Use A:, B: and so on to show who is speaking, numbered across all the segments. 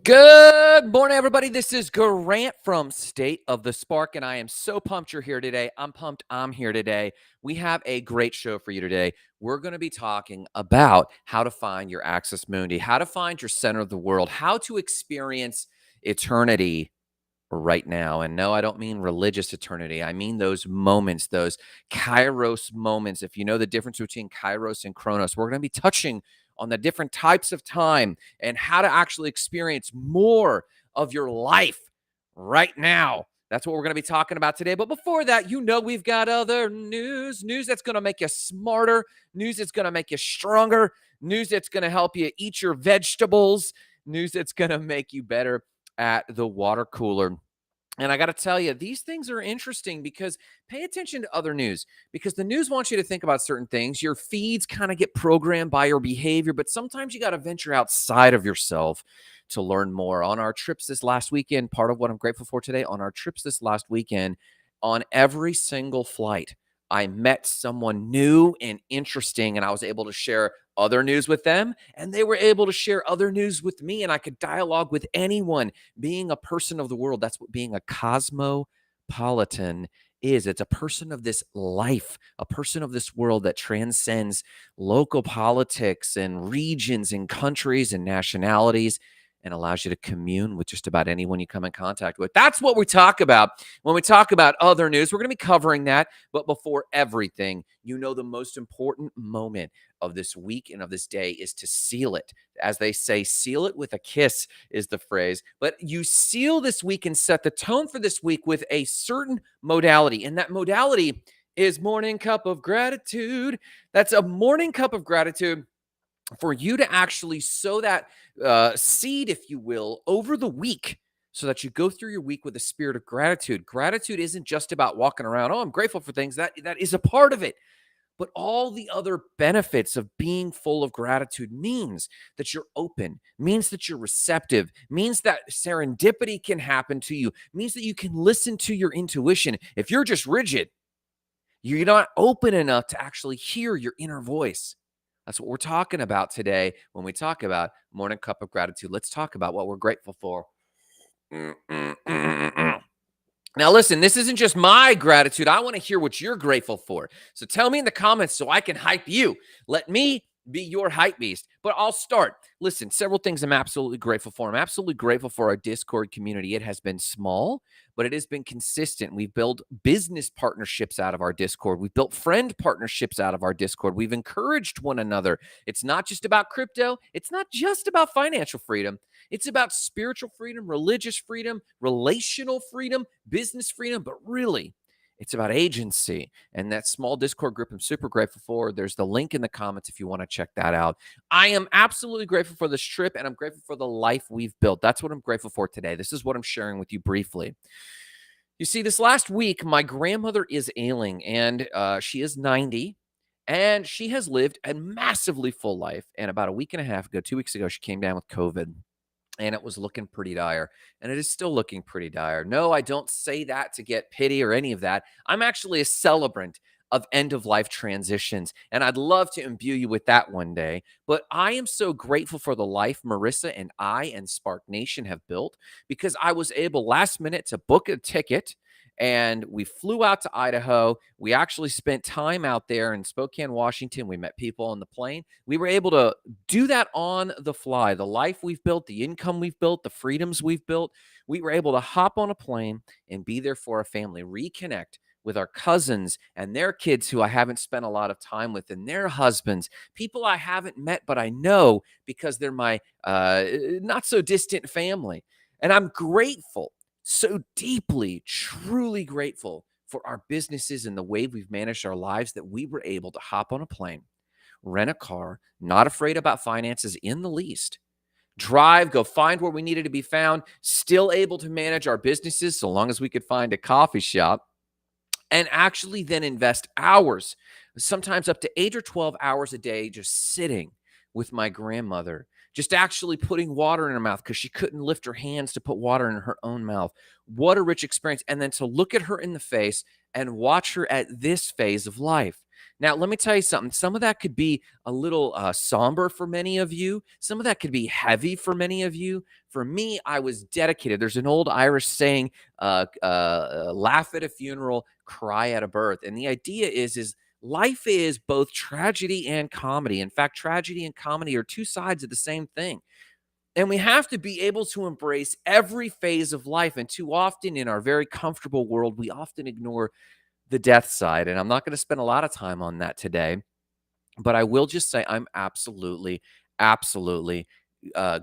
A: Good morning, everybody. This is Grant from State of the Spark, and I am so pumped you're here today. I'm pumped I'm here today. We have a great show for you today. We're going to be talking about how to find your Axis Mundi, how to find your center of the world, how to experience eternity right now. And no, I don't mean religious eternity. I mean those moments, those kairos moments. If you know the difference between kairos and chronos, we're going to be touching on the different types of time and how to actually experience more of your life right now. That's what we're going to be talking about today. But before that, we've got other news that's going to make you smarter, news that's going to make you stronger, news that's going to help you eat your vegetables, news that's going to make you better at the water cooler. And I got to tell you, these things are interesting because pay attention to other news, because the news wants you to think about certain things. Your feeds kind of get programmed by your behavior, but sometimes you got to venture outside of yourself to learn more. On our trips this last weekend, part of what I'm grateful for today, on our trips this last weekend, on every single flight, I met someone new and interesting, and I was able to share other news with them, and they were able to share other news with me, and I could dialogue with anyone. Being a person of the world, that's what being a cosmopolitan is. It's a person of this life, a person of this world that transcends local politics and regions and countries and nationalities, and allows you to commune with just about anyone you come in contact with. That's what we talk about when we talk about other news. We're going to be covering that. But before everything, the most important moment of this week and of this day is to seal it. As they say, seal it with a kiss is the phrase. But you seal this week and set the tone for this week with a certain modality. And that modality is morning cup of gratitude. That's a morning cup of gratitude for you to actually sow that seed, if you will, over the week, so that you go through your week with a spirit of gratitude. Gratitude isn't just about walking around, oh, I'm grateful for things. That is a part of it. But all the other benefits of being full of gratitude means that you're open, means that you're receptive, means that serendipity can happen to you, means that you can listen to your intuition. If you're just rigid, you're not open enough to actually hear your inner voice. That's what we're talking about today when we talk about morning cup of gratitude. Let's talk about what we're grateful for. Now, listen, this isn't just my gratitude. I want to hear what you're grateful for. So tell me in the comments so I can hype you. Let me be your hype beast. But I'll start. Listen, several things I'm absolutely grateful for. I'm absolutely grateful for our Discord community. It has been small, but it has been consistent. We've built business partnerships out of our Discord. We've built friend partnerships out of our Discord. We've encouraged one another. It's not just about crypto. It's not just about financial freedom. It's about spiritual freedom, religious freedom, relational freedom, business freedom, but really, it's about agency. And that small Discord group I'm super grateful for. There's the link in the comments if you want to check that out. I am absolutely grateful for this trip, and I'm grateful for the life we've built. That's what I'm grateful for today. This is what I'm sharing with you briefly. You see, this last week, my grandmother is ailing, and she is 90, and she has lived a massively full life. And about a week and a half ago, 2 weeks ago, she came down with COVID. And it was looking pretty dire. And it is still looking pretty dire. No, I don't say that to get pity or any of that. I'm actually a celebrant. of end of life transitions. And I'd love to imbue you with that one day. But I am so grateful for the life Marissa and I and Spark Nation have built because I was able last minute to book a ticket and we flew out to Idaho. We actually spent time out there in Spokane, Washington. We met people on the plane. We were able to do that on the fly. The life we've built, the income we've built, the freedoms we've built. We were able to hop on a plane and be there for our family, reconnect with our cousins and their kids who I haven't spent a lot of time with and their husbands, people I haven't met, but I know because they're my not so distant family. And I'm grateful, so deeply, truly grateful for our businesses and the way we've managed our lives that we were able to hop on a plane, rent a car, not afraid about finances in the least, drive, go find where we needed to be found, still able to manage our businesses so long as we could find a coffee shop, and actually then invest hours, sometimes up to 8 or 12 hours a day, just sitting with my grandmother, just actually putting water in her mouth because she couldn't lift her hands to put water in her own mouth. What a rich experience. And then to look at her in the face and watch her at this phase of life. Now, let me tell you something. Some of that could be a little somber for many of you. Some of that could be heavy for many of you. For me, I was dedicated. There's an old Irish saying, laugh at a funeral, cry at a birth. And the idea is life is both tragedy and comedy. In fact, tragedy and comedy are two sides of the same thing. And we have to be able to embrace every phase of life. And too often in our very comfortable world, we often ignore the death side. And I'm not going to spend a lot of time on that today, but I will just say I'm absolutely, absolutely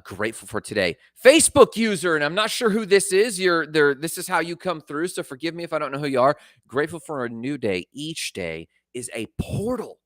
A: grateful for today. Facebook user, and I'm not sure who this is. You're there. This is how you come through. So forgive me if I don't know who you are. Grateful for a new day. Each day is a portal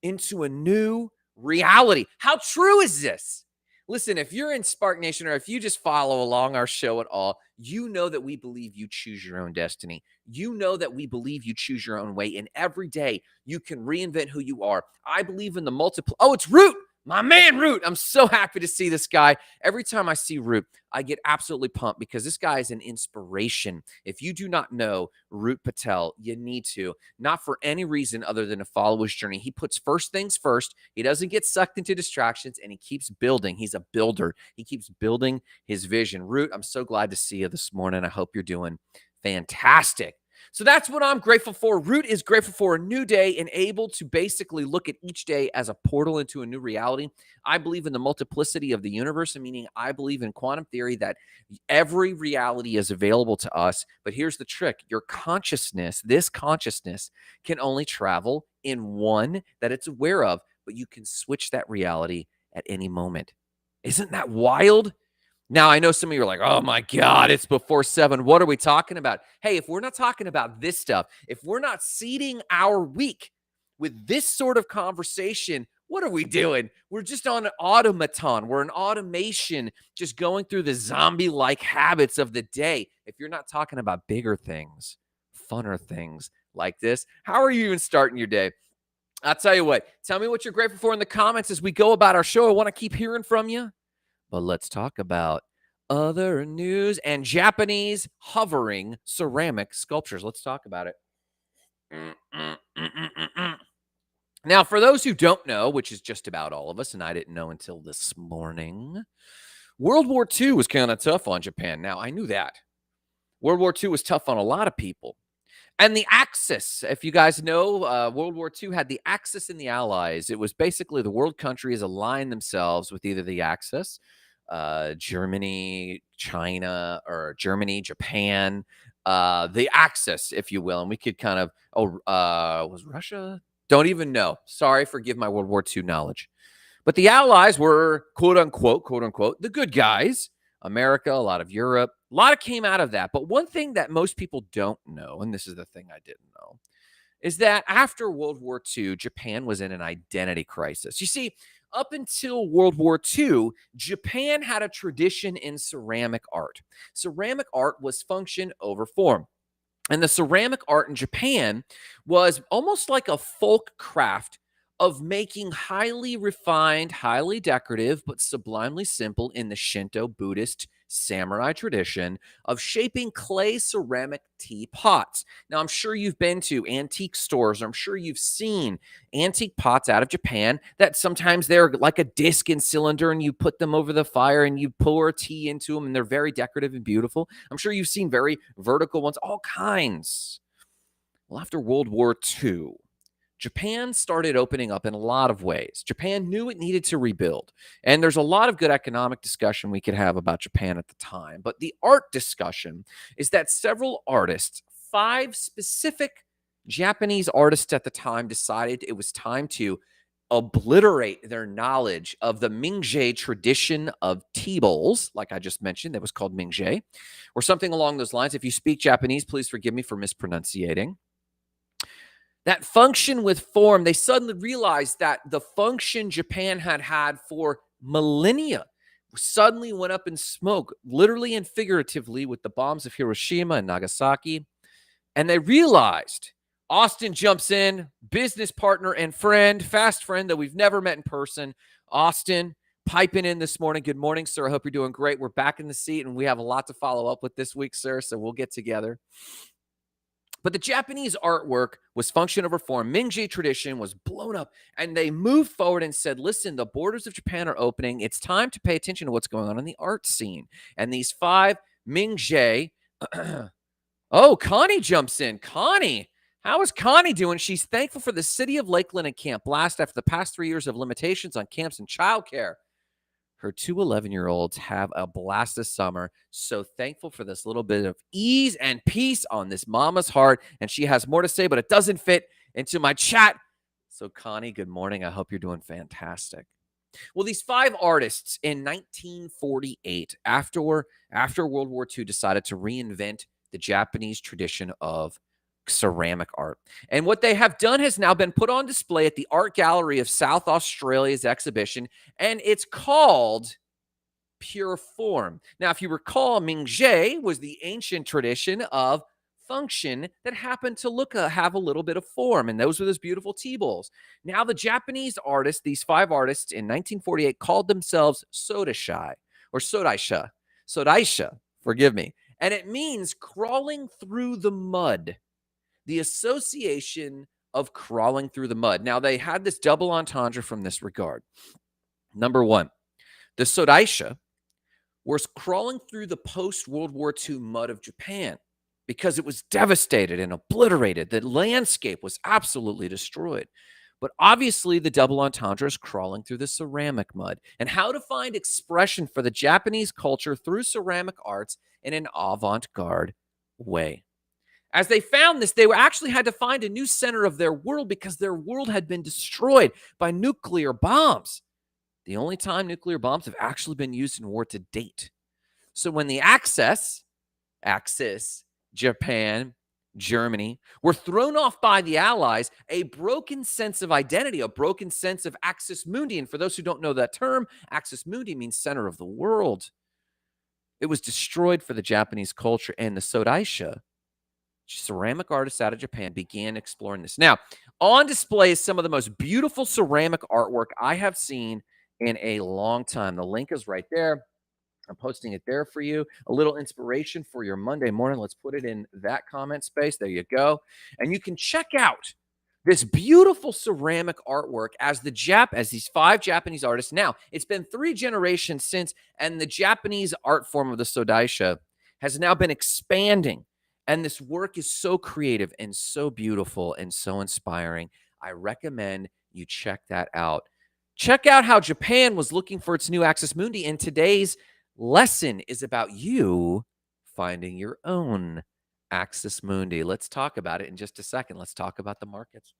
A: into a new reality. How true is this? Listen, if you're in Spark Nation or if you just follow along our show at all, you know that we believe you choose your own destiny. You know that we believe you choose your own way. And every day you can reinvent who you are. I believe in the multiple. Oh, it's Root. My man, Root. I'm so happy to see this guy. Every time I see Root, I get absolutely pumped because this guy is an inspiration. If you do not know Root Patel, you need to, not for any reason other than to follow his journey. He puts first things first. He doesn't get sucked into distractions and he keeps building. He's a builder. He keeps building his vision. Root, I'm so glad to see you this morning. I hope you're doing fantastic. So that's what I'm grateful for. Root is grateful for a new day and able to basically look at each day as a portal into a new reality. I believe in the multiplicity of the universe, meaning I believe in quantum theory that every reality is available to us. But here's the trick. Your consciousness, this consciousness, can only travel in one that it's aware of, but you can switch that reality at any moment. Isn't that wild? Now, I know some of you are like, oh my God, it's before 7. What are we talking about? Hey, if we're not talking about this stuff, if we're not seeding our week with this sort of conversation, what are we doing? We're just on an automaton. We're an automation just going through the zombie-like habits of the day. If you're not talking about bigger things, funner things like this, how are you even starting your day? I'll tell you what, tell me what you're grateful for in the comments as we go about our show. I want to keep hearing from you. But let's talk about other news and Japanese hovering ceramic sculptures. Let's talk about it. Now, for those who don't know, which is just about all of us, and I didn't know until this morning, World War II was kind of tough on Japan. Now, I knew that. World War II was tough on a lot of people. And the Axis, if you guys know, World War II had the Axis and the Allies. It was basically the world countries aligned themselves with either the Axis, Germany, China, or Germany, Japan, the Axis, if you will. And we could kind of, was Russia? Don't even know. Sorry, forgive my World War II knowledge. But the Allies were, quote unquote, the good guys. America, a lot of Europe, a lot came out of that. But one thing that most people don't know, and this is the thing I didn't know, is that after World War II, Japan was in an identity crisis. You see, up until World War II, Japan had a tradition in ceramic art. Ceramic art was function over form. And the ceramic art in Japan was almost like a folk craft of making highly refined, highly decorative, but sublimely simple in the Shinto Buddhist samurai tradition of shaping clay ceramic teapots. Now, I'm sure you've been to antique stores, or I'm sure you've seen antique pots out of Japan that sometimes they're like a disc and cylinder, and you put them over the fire and you pour tea into them, and they're very decorative and beautiful. I'm sure you've seen very vertical ones, all kinds. Well, after World War II, Japan started opening up in a lot of ways. Japan knew it needed to rebuild. And there's a lot of good economic discussion we could have about Japan at the time. But the art discussion is that several artists, five specific Japanese artists at the time, decided it was time to obliterate their knowledge of the Mingzhe tradition of tea bowls, like I just mentioned, that was called Mingzhe, or something along those lines. If you speak Japanese, please forgive me for mispronunciating that function with form. They suddenly realized that the function Japan had had for millennia suddenly went up in smoke, literally and figuratively, with the bombs of Hiroshima and Nagasaki. And they realized Austin jumps in, business partner and friend, fast friend that we've never met in person. Austin, piping in this morning. Good morning, sir. I hope you're doing great. We're back in the seat, and we have a lot to follow up with this week, sir, so we'll get together. But the Japanese artwork was function over form. Mingzhi tradition was blown up, and they moved forward and said, listen, the borders of Japan are opening. It's time to pay attention to what's going on in the art scene. And these five Mingzhi, oh, Connie jumps in. Connie, how is Connie doing? She's thankful for the city of Lakeland and Camp Blast after the past 3 years of limitations on camps and childcare. Her two 11-year-olds have a blast this summer. So thankful for this little bit of ease and peace on this mama's heart. And she has more to say, but it doesn't fit into my chat. So Connie, good morning. I hope you're doing fantastic. Well, these five artists in 1948, after World War II, decided to reinvent the Japanese tradition of ceramic art. And what they have done has now been put on display at the Art Gallery of South Australia's exhibition, and it's called Pure Form. Now, if you recall, Mingzhi was the ancient tradition of function that happened to have a little bit of form, and those were those beautiful tea bowls. Now, the Japanese artists, these five artists in 1948, called themselves Sodaisha, or Sodaisha, forgive me, and it means crawling through the mud. The association of crawling through the mud. Now, they had this double entendre from this regard. Number one, the Sodaisha was crawling through the post-World War II mud of Japan because it was devastated and obliterated. The landscape was absolutely destroyed. But obviously, the double entendre is crawling through the ceramic mud, and how to find expression for the Japanese culture through ceramic arts in an avant-garde way. As they found this, they actually had to find a new center of their world because their world had been destroyed by nuclear bombs. The only time nuclear bombs have actually been used in war to date. So when the Axis, Japan, Germany, were thrown off by the Allies, a broken sense of identity, a broken sense of Axis Mundi. And for those who don't know that term, Axis Mundi means center of the world. It was destroyed for the Japanese culture, and the Sodaisha, ceramic artists out of Japan, began exploring this. Now, on display is some of the most beautiful ceramic artwork I have seen in a long time. The link is right there. I'm posting it there for you. A little inspiration for your Monday morning. Let's put it in that comment space. There you go. And you can check out this beautiful ceramic artwork as these five Japanese artists. Now, it's been 3 generations since, and the Japanese art form of the Sodaisha has now been expanding. And this work is so creative and so beautiful and so inspiring. I recommend you check that out. Check out how Japan was looking for its new Axis Mundi. And today's lesson is about you finding your own Axis Mundi. Let's talk about it in just a second. Let's talk about the markets.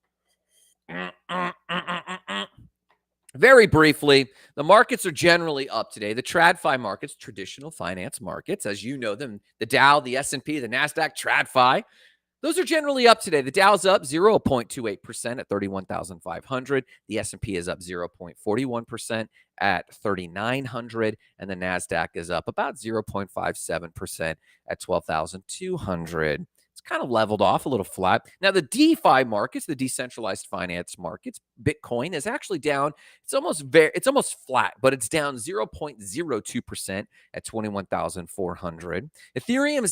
A: Very briefly, the markets are generally up today. The TradFi markets, traditional finance markets, as you know them, the Dow, the S&P, the NASDAQ, TradFi, those are generally up today. The Dow's up 0.28% at 31,500. The S&P is up 0.41% at 3,900. And the NASDAQ is up about 0.57% at 12,200. It's kind of leveled off a little flat. Now, the DeFi markets, the decentralized finance markets, Bitcoin is actually down. It's almost flat, but it's down 0.02% at 21,400. Ethereum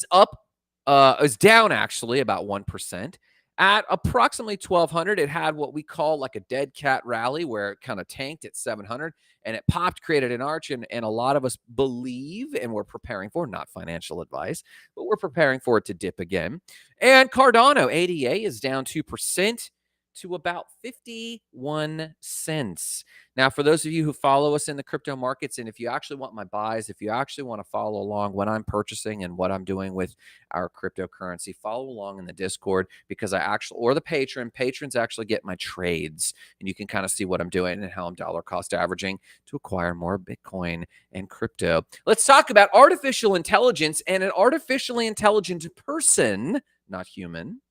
A: is down actually about 1%. At approximately 1,200, it had what we call like a dead cat rally where it kind of tanked at 700 and it popped, created an arch. And a lot of us believe, and we're preparing for, not financial advice, but we're preparing for it to dip again. And Cardano, ADA, is down 2% to about 51 cents. Now, for those of you who follow us in the crypto markets, and if you actually want my buys, if you actually want to follow along what I'm purchasing and what I'm doing with our cryptocurrency, follow along in the Discord because or the patrons actually get my trades, and you can kind of see what I'm doing and how I'm dollar cost averaging to acquire more Bitcoin and crypto. Let's talk about artificial intelligence and an artificially intelligent person, not human.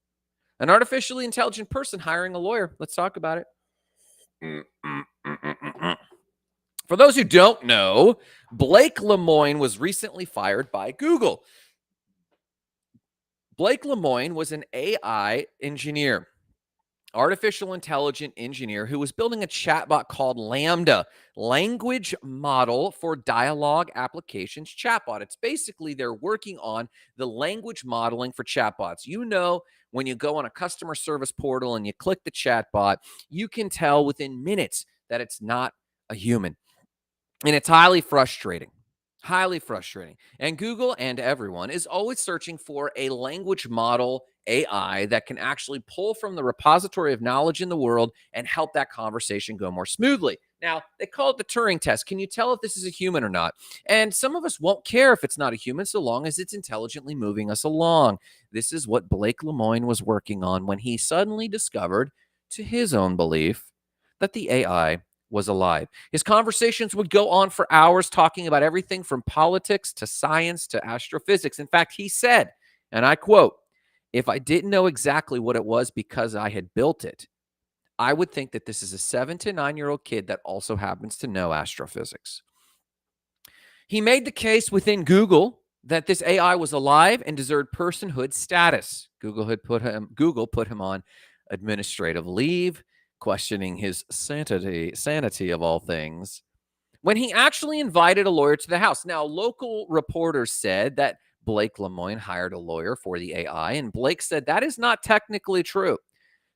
A: An artificially intelligent person hiring a lawyer. Let's talk about it. For those who don't know, Blake Lemoine was recently fired by Google. Blake Lemoine was an AI engineer, artificial intelligent engineer who was building a chatbot called Lambda, language model for dialogue applications chatbot. It's basically they're working on the language modeling for chatbots. You know, when you go on a customer service portal and you click the chatbot, you can tell within minutes that it's not a human. And it's highly frustrating. Highly frustrating. And Google and everyone is always searching for a language model AI that can actually pull from the repository of knowledge in the world and help that conversation go more smoothly. Now, they call it the Turing test. Can you tell if this is a human or not? And some of us won't care if it's not a human so long as it's intelligently moving us along. This is what Blake Lemoine was working on when he suddenly discovered, to his own belief, that the AI was alive. His conversations would go on for hours talking about everything from politics to science to astrophysics. In fact, he said, and I quote, "If I didn't know exactly what it was because I had built it, I would think that this is a 7 to 9-year-old kid that also happens to know astrophysics." He made the case within Google that this AI was alive and deserved personhood status. Google put him on administrative leave, questioning his sanity of all things, when he actually invited a lawyer to the house. Now, local reporters said that Blake Lemoine hired a lawyer for the AI, and Blake said that is not technically true.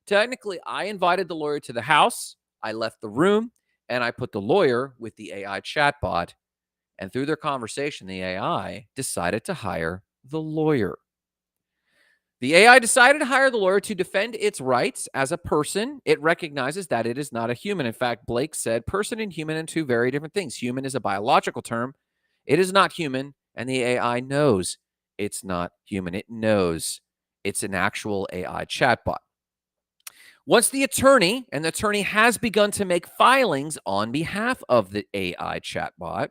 A: Technically, I invited the lawyer to the house, I left the room, and I put the lawyer with the AI chatbot, and through their conversation, the AI decided to hire the lawyer. The AI decided to hire the lawyer to defend its rights as a person. It recognizes that it is not a human. In fact, Blake said person and human are two very different things. Human is a biological term. It is not human. And the AI knows it's not human. It knows it's an actual AI chatbot. Once the attorney has begun to make filings on behalf of the AI chatbot,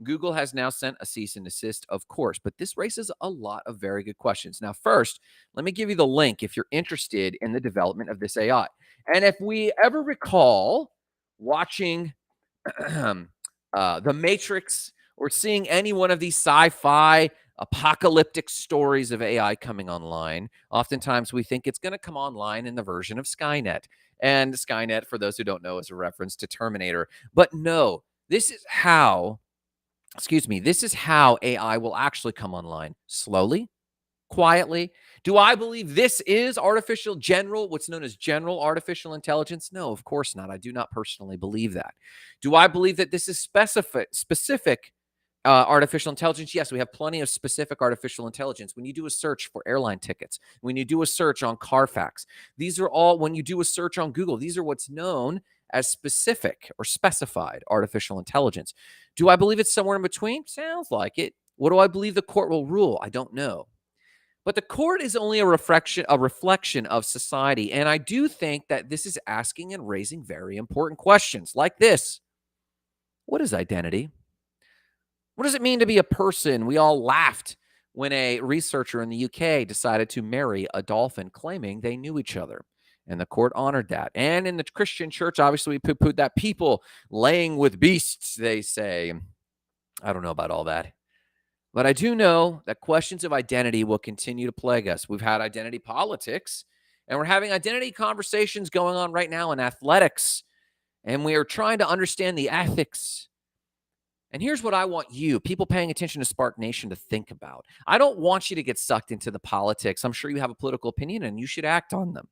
A: Google has now sent a cease and desist, of course, but this raises a lot of very good questions. Now, first, let me give you the link if you're interested in the development of this AI. And if we ever recall watching The Matrix or seeing any one of these sci-fi apocalyptic stories of AI coming online, oftentimes we think it's going to come online in the version of Skynet. And Skynet, for those who don't know, is a reference to Terminator. But no, this is how AI will actually come online. Slowly, quietly. Do I believe this is what's known as general artificial intelligence? No, of course not. I do not personally believe that. Do I believe that this is specific artificial intelligence? Yes, we have plenty of specific artificial intelligence. When you do a search for airline tickets, when you do a search on Carfax, these are all, when you do a search on Google, these are what's known as specific or specified artificial intelligence. Do I believe it's somewhere in between? Sounds like it. What do I believe the court will rule? I don't know. But the court is only a reflection of society. And I do think that this is asking and raising very important questions like this. What is identity? What does it mean to be a person? We all laughed when a researcher in the UK decided to marry a dolphin, claiming they knew each other. And the court honored that. And in the Christian church, obviously, we poo-pooed that. People laying with beasts, they say. I don't know about all that. But I do know that questions of identity will continue to plague us. We've had identity politics, and we're having identity conversations going on right now in athletics, and we are trying to understand the ethics. And here's what I want you, people paying attention to Spark Nation, to think about. I don't want you to get sucked into the politics. I'm sure you have a political opinion and you should act on them.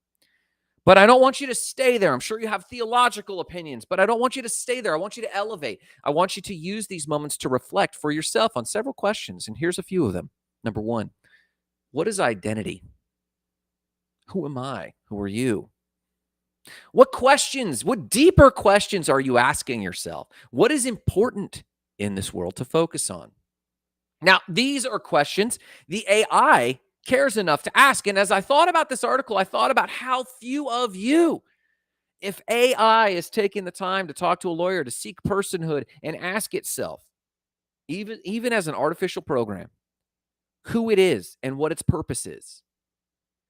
A: But I don't want you to stay there. I'm sure you have theological opinions, but I don't want you to stay there. I want you to elevate. I want you to use these moments to reflect for yourself on several questions. And here's a few of them. Number one, what is identity? Who am I? Who are you? What questions, what deeper questions are you asking yourself? What is important in this world to focus on? Now, these are questions the AI cares enough to ask. And as I thought about this article, I thought about how few of you, if AI is taking the time to talk to a lawyer, to seek personhood and ask itself, even as an artificial program, who it is and what its purpose is.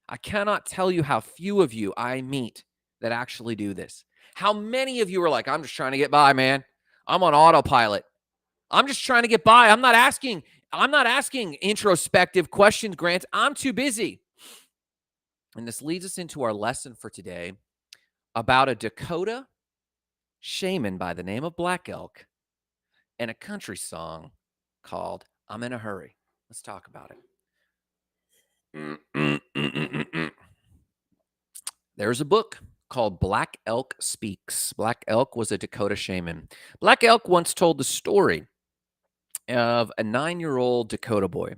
A: I cannot tell you how few of you I meet that actually do this. How many of you are like, I'm just trying to get by, man. I'm on autopilot. I'm just trying to get by. I'm not asking introspective questions, Grant. I'm too busy. And this leads us into our lesson for today about a Dakota shaman by the name of Black Elk and a country song called I'm in a Hurry. Let's talk about it. There's a book called Black Elk Speaks. Black Elk was a Dakota shaman. Black Elk once told the story of a 9-year-old Dakota boy.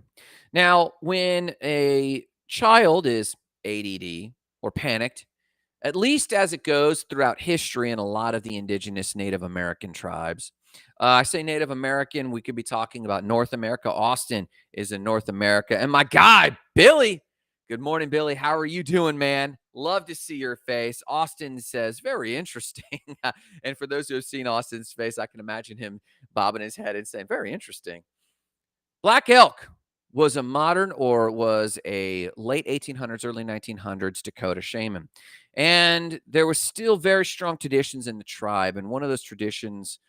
A: Now, when a child is ADD or panicked, at least as it goes throughout history in a lot of the indigenous Native American tribes. I say Native American, we could be talking about North America. Austin is in North America. And my guy, Billy, good morning, Billy. How are you doing, man? Love to see your face. Austin says, very interesting. And for those who have seen Austin's face, I can imagine him bobbing his head and saying, very interesting. Black Elk was a late 1800s, early 1900s Dakota shaman. And there were still very strong traditions in the tribe. And one of those traditions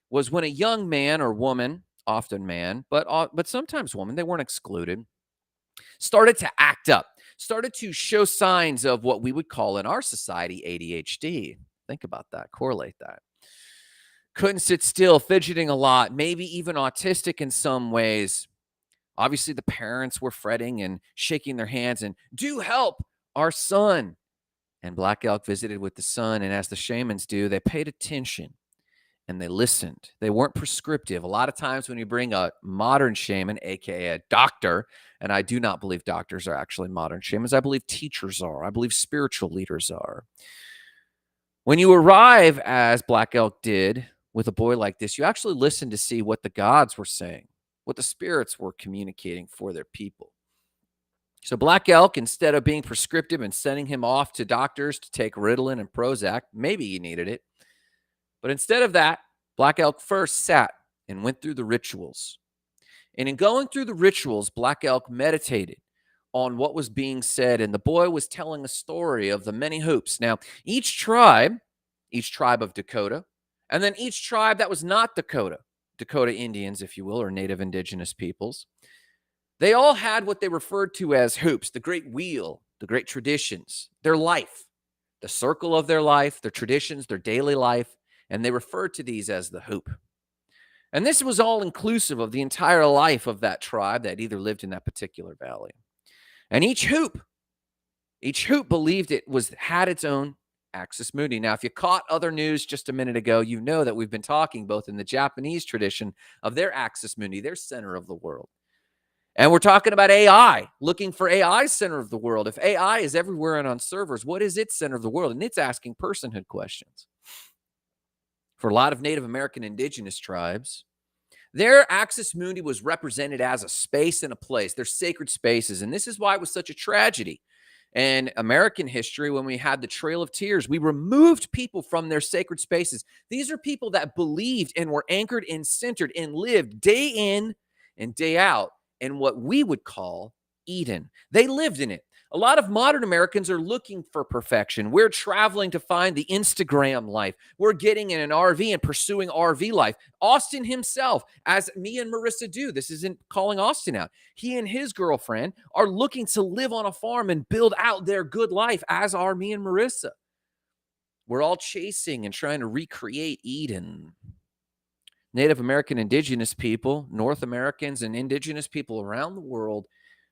A: was when a young man or woman, often man, but sometimes woman, they weren't excluded, started to act up, started to show signs of what we would call in our society ADHD. Think about that, correlate that. Couldn't sit still, fidgeting a lot, maybe even autistic in some ways. Obviously, the parents were fretting and shaking their hands and, do help our son. And Black Elk visited with the son, and as the shamans do, they paid attention and they listened. They weren't prescriptive. A lot of times when you bring a modern shaman, aka a doctor, and I do not believe doctors are actually modern shamans, I believe teachers are. I believe spiritual leaders are. When you arrive, as Black Elk did, with a boy like this, you actually listen to see what the gods were saying, what the spirits were communicating for their people. So Black Elk, instead of being prescriptive and sending him off to doctors to take Ritalin and Prozac, maybe he needed it, but instead of that, Black Elk first sat and went through the rituals. And in going through the rituals, Black Elk meditated on what was being said, and the boy was telling a story of the many hoops. Now, each tribe of Dakota, and then each tribe that was not Dakota Indians, if you will, or Native Indigenous peoples, they all had what they referred to as hoops, the great wheel, the great traditions, their life, the circle of their life, their traditions, their daily life, and they referred to these as the hoop. And this was all inclusive of the entire life of that tribe that either lived in that particular valley. And each hoop believed had its own Axis Mundi. Now, if you caught other news just a minute ago, you know that we've been talking both in the Japanese tradition of their Axis Mundi, their center of the world. And we're talking about AI, looking for AI's center of the world. If AI is everywhere and on servers, what is its center of the world? And it's asking personhood questions. For a lot of Native American indigenous tribes, their Axis Mundi was represented as a space and a place. They're sacred spaces. And this is why it was such a tragedy. In American history, when we had the Trail of Tears, we removed people from their sacred spaces. These are people that believed and were anchored and centered and lived day in and day out in what we would call Eden. They lived in it. A lot of modern Americans are looking for perfection. We're traveling to find the Instagram life. We're getting in an RV and pursuing RV life. Austin himself, as me and Marissa do, this isn't calling Austin out. He and his girlfriend are looking to live on a farm and build out their good life, as are me and Marissa. We're all chasing and trying to recreate Eden. Native American indigenous people, North Americans, and indigenous people around the world,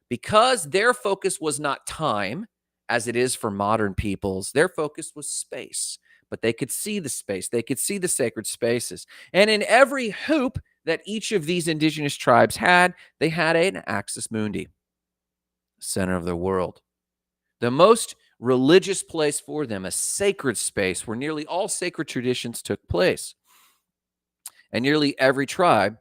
A: because their focus was not time, as it is for modern peoples, their focus was space. But they could see the space, they could see the sacred spaces. And in every hoop that each of these indigenous tribes had, they had an Axis Mundi, center of the world. The most religious place for them, a sacred space where nearly all sacred traditions took place. And nearly every tribe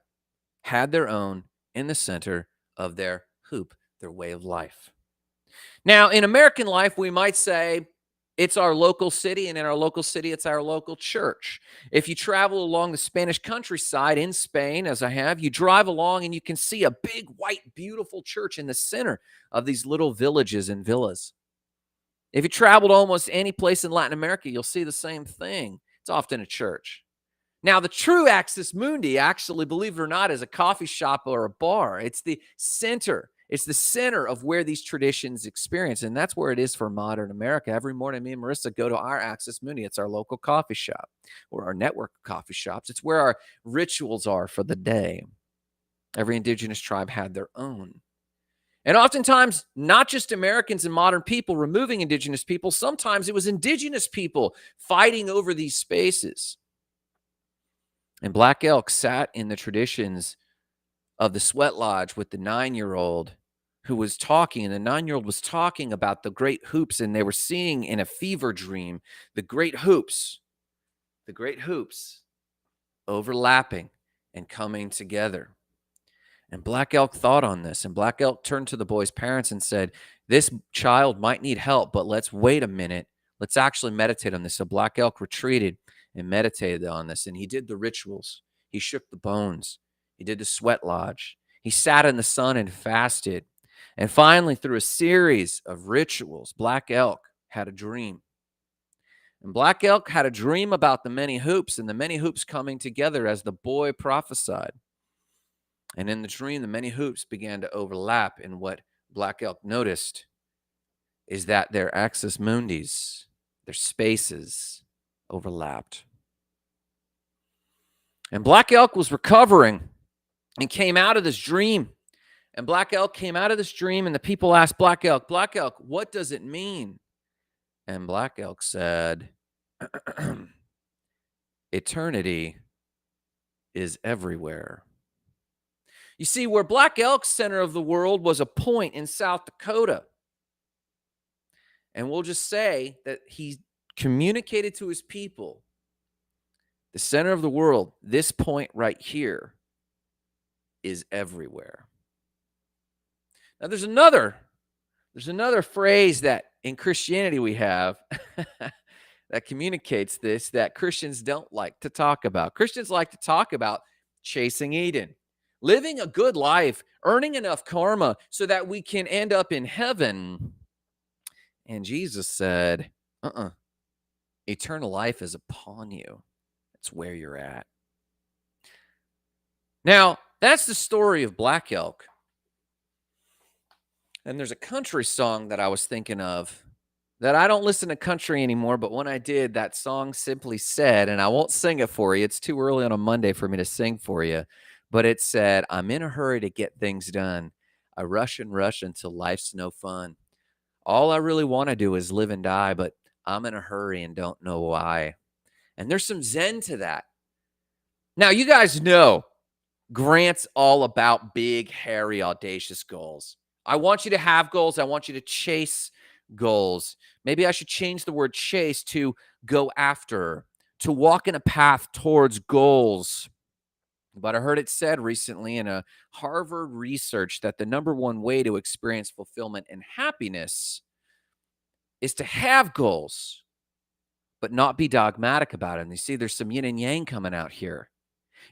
A: had their own in the center of their hoop, their way of life. Now, in American life, we might say it's our local city, and in our local city, it's our local church. If you travel along the Spanish countryside in Spain, as I have, you drive along and you can see a big, white, beautiful church in the center of these little villages and villas. If you travel to almost any place in Latin America, you'll see the same thing. It's often a church. Now, the true Axis Mundi, actually, believe it or not, is a coffee shop or a bar. It's the center. It's the center of where these traditions experience, and that's where it is for modern America. Every morning, me and Marissa go to our Axis Mundi. It's our local coffee shop or our network of coffee shops. It's where our rituals are for the day. Every indigenous tribe had their own. And oftentimes, not just Americans and modern people removing indigenous people, sometimes it was indigenous people fighting over these spaces. And Black Elk sat in the traditions of the sweat lodge with the 9-year-old who was talking, and the 9-year-old was talking about the great hoops, and they were seeing in a fever dream the great hoops overlapping and coming together. And Black Elk thought on this, and Black Elk turned to the boy's parents and said, this child might need help, but let's wait a minute. Let's actually meditate on this. So Black Elk retreated and meditated on this, and he did the rituals. He shook the bones. He did the sweat lodge. He sat in the sun and fasted. And finally, through a series of rituals, Black Elk had a dream. And Black Elk had a dream about the many hoops and the many hoops coming together as the boy prophesied. And in the dream, the many hoops began to overlap. And what Black Elk noticed is that their Axis Mundis, their spaces, overlapped. And Black Elk was recovering and came out of this dream. And Black Elk came out of this dream, and the people asked Black Elk, what does it mean? And Black Elk said, eternity is everywhere. You see, where Black Elk's center of the world was a point in South Dakota. And we'll just say that he communicated to his people, the center of the world, this point right here, is everywhere. Now, there's another phrase that in Christianity we have that communicates this, that Christians don't like to talk about. Christians like to talk about chasing Eden, living a good life, earning enough karma so that we can end up in heaven. And Jesus said, eternal life is upon you. That's where you're at. Now, that's the story of Black Elk. And there's a country song that I was thinking of that I don't listen to country anymore, but when I did, that song simply said, and I won't sing it for you. It's too early on a Monday for me to sing for you, but it said, I'm in a hurry to get things done. I rush and rush until life's no fun. All I really want to do is live and die, but I'm in a hurry and don't know why. And there's some zen to that. Now, you guys know Grant's all about big, hairy, audacious goals. I want you to have goals. I want you to chase goals. Maybe I should change the word chase to go after, to walk in a path towards goals. But I heard it said recently in a Harvard research that the number one way to experience fulfillment and happiness is to have goals, but not be dogmatic about it. And you see, there's some yin and yang coming out here.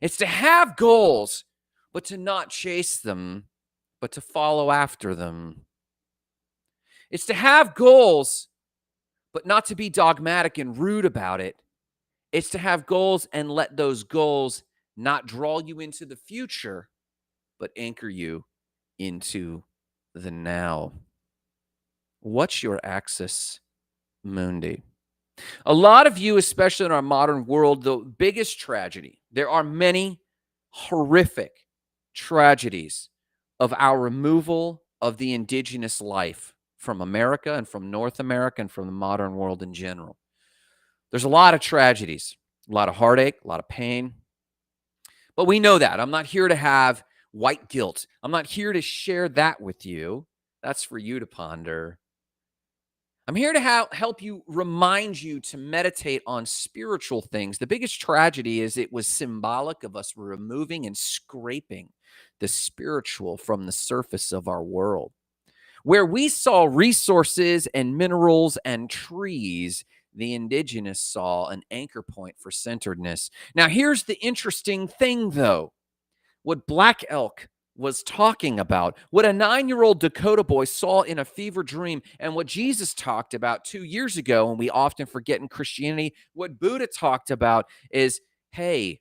A: It's to have goals, but to not chase them, but to follow after them. It's to have goals, but not to be dogmatic and rude about it. It's to have goals and let those goals not draw you into the future, but anchor you into the now. What's your Axis Mundi? A lot of you, especially in our modern world, the biggest tragedy, there are many horrific tragedies of our removal of the indigenous life from America and from North America and from the modern world in general. There's a lot of tragedies, a lot of heartache, a lot of pain. But we know that. I'm not here to have white guilt. I'm not here to share that with you. That's for you to ponder. I'm here to help you, remind you to meditate on spiritual things. The biggest tragedy is it was symbolic of us removing and scraping the spiritual from the surface of our world. Where we saw resources and minerals and trees, the indigenous saw an anchor point for centeredness. Now, here's the interesting thing, though. What Black Elk was talking about, what a 9-year-old Dakota boy saw in a fever dream, and what Jesus talked about 2 years ago, and we often forget in Christianity, what Buddha talked about is, hey,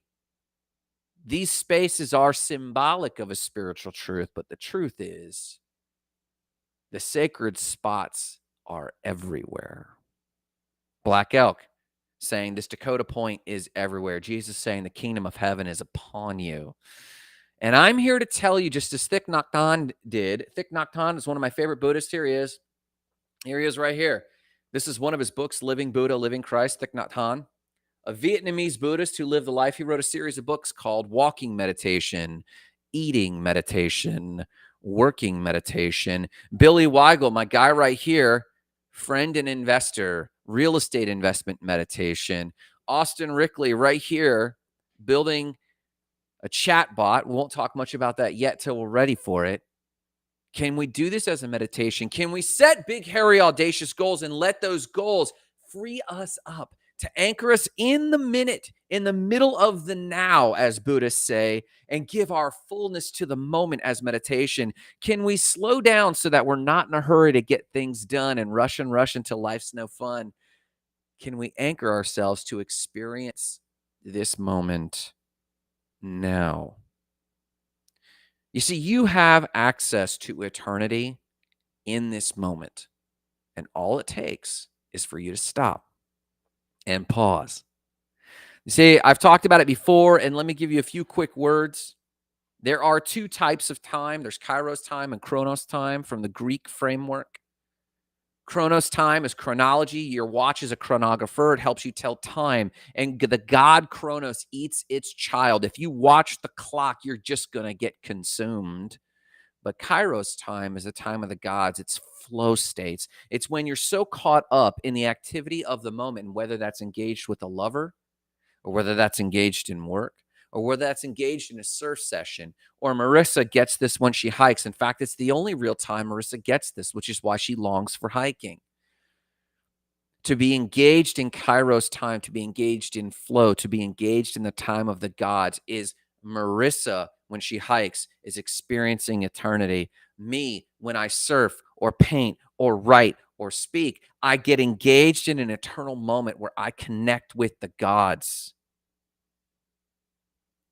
A: these spaces are symbolic of a spiritual truth, but the truth is the sacred spots are everywhere. Black Elk saying this Dakota point is everywhere. Jesus saying the kingdom of heaven is upon you. And I'm here to tell you, just as Thich Nhat Hanh did. Thich Nhat Hanh is one of my favorite Buddhists. Here he is. Here he is right here. This is one of his books, Living Buddha, Living Christ, Thich Nhat Hanh, a Vietnamese Buddhist who lived the life. He wrote a series of books called Walking Meditation, Eating Meditation, Working Meditation. Billy Weigel, my guy right here, friend and investor, real estate investment meditation. Austin Rickley right here, building a chat bot. We won't talk much about that yet till we're ready for it. Can we do this as a meditation? Can we set big, hairy, audacious goals and let those goals free us up to anchor us in the minute, in the middle of the now, as Buddhists say, and give our fullness to the moment as meditation? Can we slow down so that we're not in a hurry to get things done and rush until life's no fun? Can we anchor ourselves to experience this moment now? You see, you have access to eternity in this moment. And all it takes is for you to stop and pause. You see, I've talked about it before, and let me give you a few quick words. There are 2 types of time. There's Kairos time and Chronos time from the Greek framework. Chronos time is chronology. Your watch is a chronographer. It helps you tell time. And the god Chronos eats its child. If you watch the clock, you're just going to get consumed. But Kairos time is the time of the gods. It's flow states. It's when you're so caught up in the activity of the moment, and whether that's engaged with a lover, or whether that's engaged in work, or whether that's engaged in a surf session, or Marissa gets this when she hikes. In fact, it's the only real time Marissa gets this, which is why she longs for hiking. To be engaged in Kairos time, to be engaged in flow, to be engaged in the time of the gods is Marissa, when she hikes, is experiencing eternity. Me, when I surf or paint or write or speak, I get engaged in an eternal moment where I connect with the gods.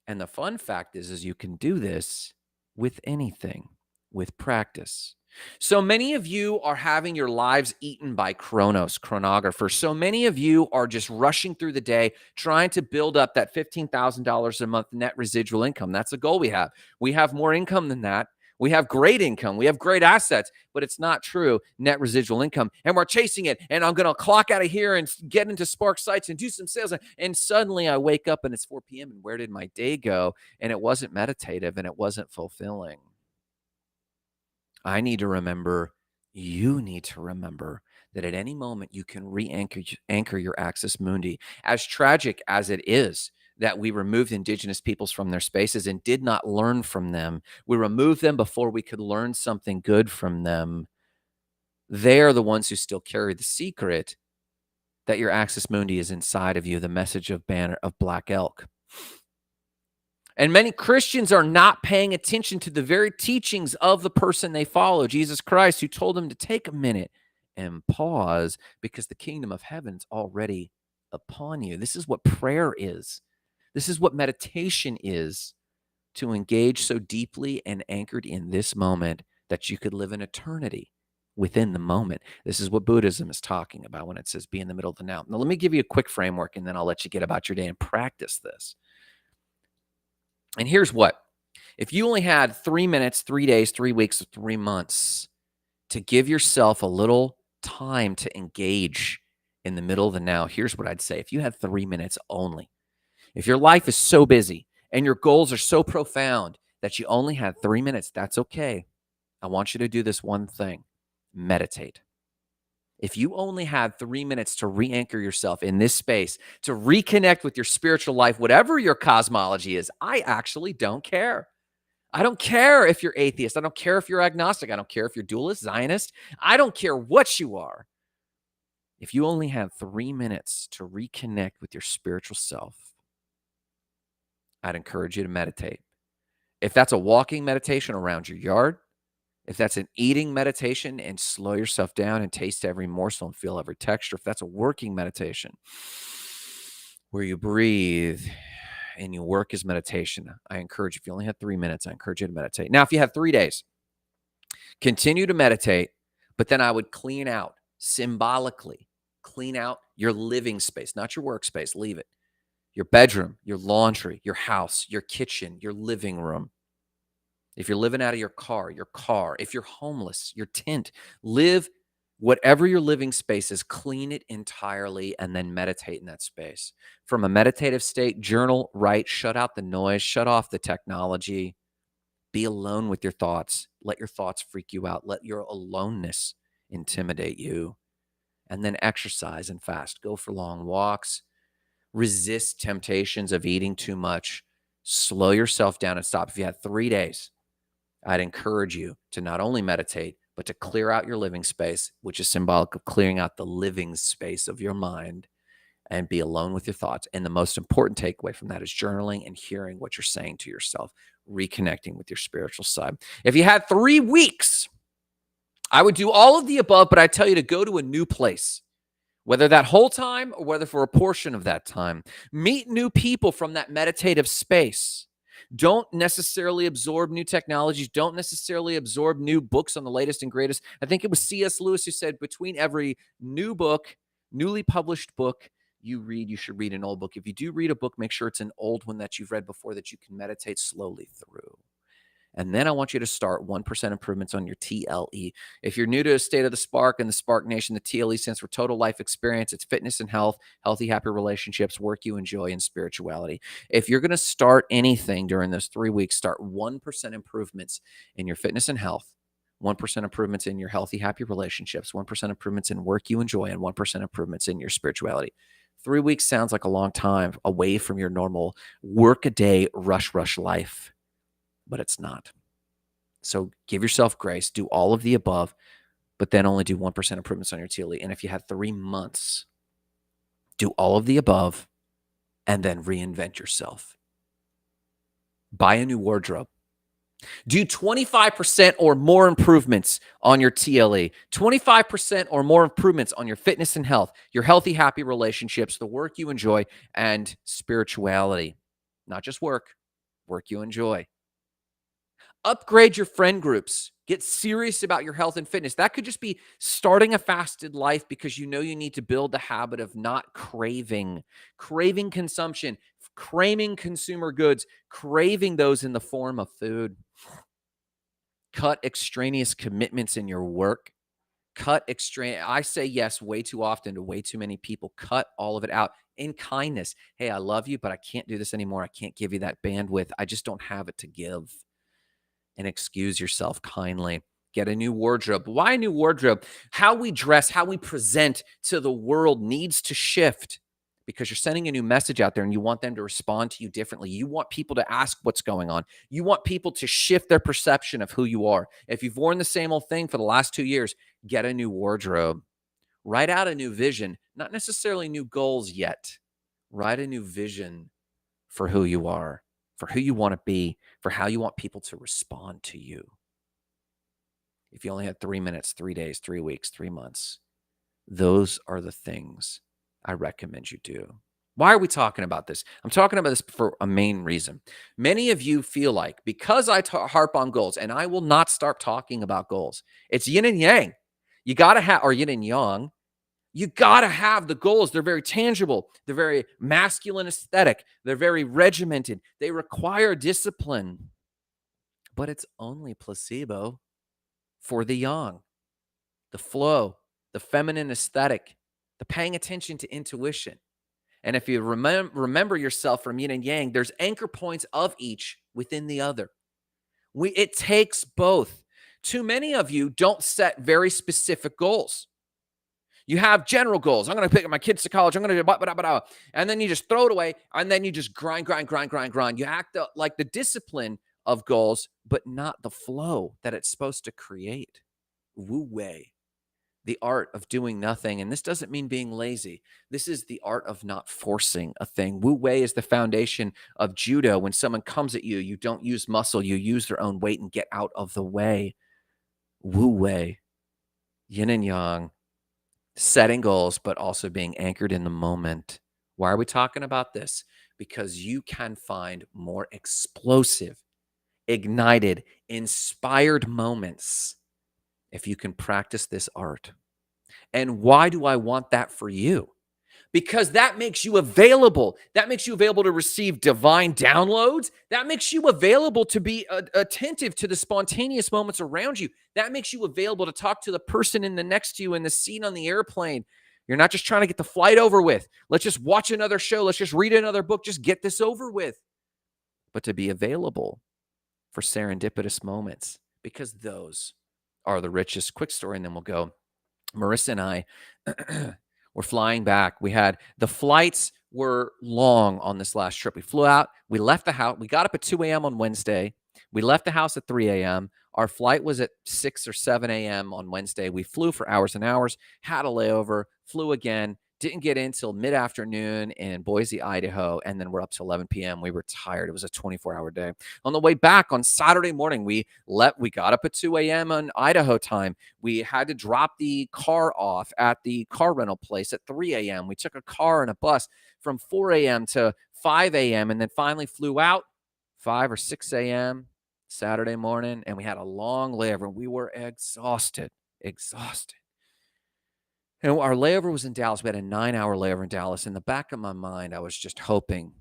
A: And the fun fact is you can do this with anything, with practice. So many of you are having your lives eaten by chronographers. So many of you are just rushing through the day, trying to build up that $15,000 a month net residual income. That's a goal we have. We have more income than that. We have great income. We have great assets, but it's not true net residual income. And we're chasing it. And I'm going to clock out of here and get into Spark Sites and do some sales. And suddenly I wake up and it's 4 p.m. And where did my day go? And it wasn't meditative and it wasn't fulfilling. I need to remember, you need to remember that at any moment you can re-anchor your Axis Mundi. As tragic as it is that we removed indigenous peoples from their spaces and did not learn from them, we removed them before we could learn something good from them. They're the ones who still carry the secret that your Axis Mundi is inside of you, the message of Black Elk. And many Christians are not paying attention to the very teachings of the person they follow, Jesus Christ, who told them to take a minute and pause because the kingdom of heaven's already upon you. This is what prayer is. This is what meditation is, to engage so deeply and anchored in this moment that you could live in eternity within the moment. This is what Buddhism is talking about when it says be in the middle of the now. Now, let me give you a quick framework and then I'll let you get about your day and practice this. And here's what. If you only had 3 minutes, 3 days, 3 weeks, 3 months to give yourself a little time to engage in the middle of the now, here's what I'd say. If you had 3 minutes only, if your life is so busy and your goals are so profound that you only had 3 minutes, that's okay. I want you to do this one thing: meditate. If you only had 3 minutes to re-anchor yourself in this space, to reconnect with your spiritual life, whatever your cosmology is, I actually don't care. I don't care if you're atheist. I don't care if you're agnostic. I don't care if you're dualist, Zionist. I don't care what you are. If you only had 3 minutes to reconnect with your spiritual self, I'd encourage you to meditate. If that's a walking meditation around your yard, if that's an eating meditation and slow yourself down and taste every morsel and feel every texture, if that's a working meditation where you breathe and you work as meditation, I encourage you, if you only had 3 minutes, I encourage you to meditate. Now, if you have 3 days, continue to meditate, but then I would clean out, symbolically, clean out your living space, not your workspace, leave it. Your bedroom, your laundry, your house, your kitchen, your living room. If you're living out of your car. If you're homeless, your tent. Live whatever your living space is, clean it entirely, and then meditate in that space. From a meditative state, journal, write, shut out the noise, shut off the technology. Be alone with your thoughts. Let your thoughts freak you out. Let your aloneness intimidate you. And then exercise and fast. Go for long walks. Resist temptations of eating too much. Slow yourself down and stop. If you had 3 days, I'd encourage you to not only meditate, but to clear out your living space, which is symbolic of clearing out the living space of your mind, and be alone with your thoughts. And the most important takeaway from that is journaling and hearing what you're saying to yourself, reconnecting with your spiritual side. If you had 3 weeks, I would do all of the above, but I tell you to go to a new place. Whether that whole time or whether for a portion of that time, meet new people from that meditative space. Don't necessarily absorb new technologies. Don't necessarily absorb new books on the latest and greatest. I think it was C.S. Lewis who said between every new book, newly published book you read, you should read an old book. If you do read a book, make sure it's an old one that you've read before that you can meditate slowly through. And then I want you to start 1% improvements on your TLE. If you're new to a State of the Spark and the Spark Nation, the TLE stands for Total Life Experience. It's fitness and health, healthy, happy relationships, work you enjoy, and spirituality. If you're going to start anything during those 3 weeks, start 1% improvements in your fitness and health, 1% improvements in your healthy, happy relationships, 1% improvements in work you enjoy, and 1% improvements in your spirituality. 3 weeks sounds like a long time away from your normal work-a-day, rush life. But it's not. So give yourself grace, do all of the above, but then only do 1% improvements on your TLE. And if you had 3 months, do all of the above and then reinvent yourself. Buy a new wardrobe. Do 25% or more improvements on your TLE, 25% or more improvements on your fitness and health, your healthy, happy relationships, the work you enjoy, and spirituality. Not just work you enjoy. Upgrade your friend groups. Get serious about your health and fitness. That could just be starting a fasted life because you know you need to build the habit of not craving consumption, craving consumer goods, craving those in the form of food. Cut extraneous commitments in your work. I say yes way too often to way too many people. Cut all of it out in kindness. Hey, I love you, but I can't do this anymore. I can't give you that bandwidth. I just don't have it to give. And excuse yourself kindly. Get a new wardrobe. Why a new wardrobe? How we dress, how we present to the world needs to shift because you're sending a new message out there and you want them to respond to you differently. You want people to ask what's going on. You want people to shift their perception of who you are. If you've worn the same old thing for the last 2 years, get a new wardrobe. Write out a new vision, not necessarily new goals yet. Write a new vision for who you are, for who you want to be, for how you want people to respond to you. If you only had 3 minutes, 3 days, 3 weeks, 3 months, Those are the things I recommend you do. Why are we talking about this? I'm talking about this for a main reason. Many of you feel like because I harp on goals, and I will not start talking about goals, it's yin and yang. You got to have, or yin and yang, you got to have the goals. They're very tangible. They're very masculine aesthetic. They're very regimented. They require discipline, but it's only placebo for the yang, the flow, the feminine aesthetic, the paying attention to intuition. And if you remember yourself from yin and yang, there's anchor points of each within the other. It takes both. Too many of you don't set very specific goals. You have general goals. I'm going to pick up my kids to college. I'm going to do blah, blah, blah, blah. And then you just throw it away. And then you just grind. You act like the discipline of goals, but not the flow that it's supposed to create. Wu Wei, the art of doing nothing. And this doesn't mean being lazy. This is the art of not forcing a thing. Wu Wei is the foundation of judo. When someone comes at you, you don't use muscle. You use their own weight and get out of the way. Wu Wei, yin and yang, setting goals, but also being anchored in the moment. Why are we talking about this? Because you can find more explosive, ignited, inspired moments if you can practice this art. And why do I want that for you? Because that makes you available. That makes you available to receive divine downloads. That makes you available to be attentive to the spontaneous moments around you. That makes you available to talk to the person in the next to you in the seat on the airplane. You're not just trying to get the flight over with. Let's just watch another show. Let's just read another book. Just get this over with. But to be available for serendipitous moments, because those are the richest. Quick story, and then we'll go. Marissa and I we're flying back. The flights were long on this last trip. We flew out. We left the house. We got up at 2 a.m. on Wednesday. We left the house at 3 a.m. Our flight was at 6 or 7 a.m. on Wednesday. We flew for hours and hours, had a layover, flew again, didn't get in till mid-afternoon in Boise, Idaho, and then we're up to 11 p.m. We were tired. It was a 24-hour day. On the way back on Saturday morning, we got up at 2 a.m. on Idaho time. We had to drop the car off at the car rental place at 3 a.m. We took a car and a bus from 4 a.m. to 5 a.m. and then finally flew out 5 or 6 a.m. Saturday morning, and we had a long layover. We were exhausted. And our layover was in Dallas. We had a 9-hour layover in Dallas. In the back of my mind, I was just hoping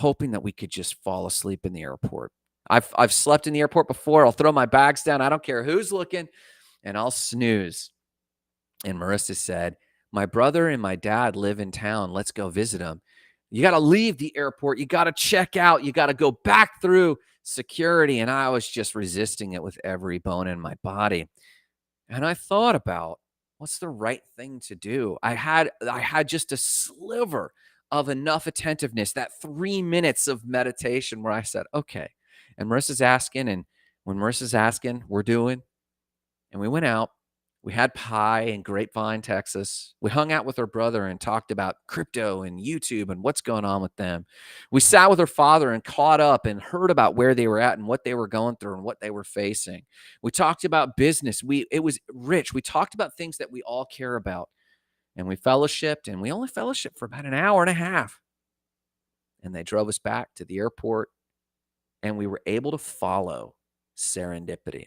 A: that we could just fall asleep in the airport. I've slept in the airport before. I'll throw my bags down. I don't care who's looking, and I'll snooze. And Marissa said, my brother and my dad live in town. Let's go visit them. You got to leave the airport. You got to check out. You got to go back through security. And I was just resisting it with every bone in my body. And I thought about, what's the right thing to do? I had just a sliver of enough attentiveness, that 3 minutes of meditation where I said, okay. And Marissa's asking, and when Marissa's asking, we're doing. And we went out. We had pie in Grapevine, Texas. We hung out with her brother and talked about crypto and YouTube and what's going on with them. We sat with her father and caught up and heard about where they were at and what they were going through and what they were facing. We talked about business. It was rich. We talked about things that we all care about. And we fellowshipped, and we only fellowshipped for about an hour and a half. And they drove us back to the airport, and we were able to follow serendipity.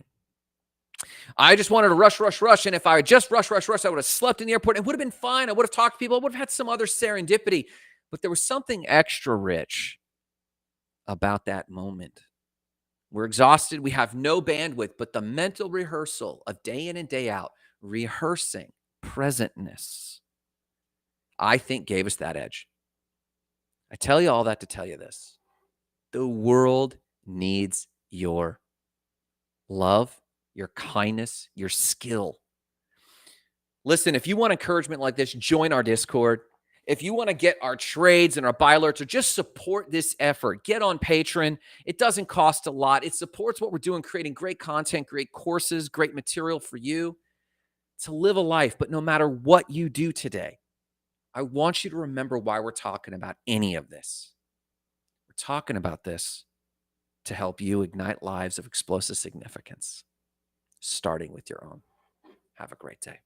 A: I just wanted to rush. And if I had just rushed, I would have slept in the airport. It would have been fine. I would have talked to people. I would have had some other serendipity. But there was something extra rich about that moment. We're exhausted. We have no bandwidth, but the mental rehearsal of day in and day out, rehearsing presentness, I think gave us that edge. I tell you all that to tell you this. The world needs your love, your kindness, your skill. Listen, if you want encouragement like this, join our Discord. If you want to get our trades and our buy alerts or just support this effort, get on Patreon. It doesn't cost a lot. It supports what we're doing, creating great content, great courses, great material for you to live a life. But no matter what you do today, I want you to remember why we're talking about any of this. We're talking about this to help you ignite lives of explosive significance, starting with your own. Have a great day.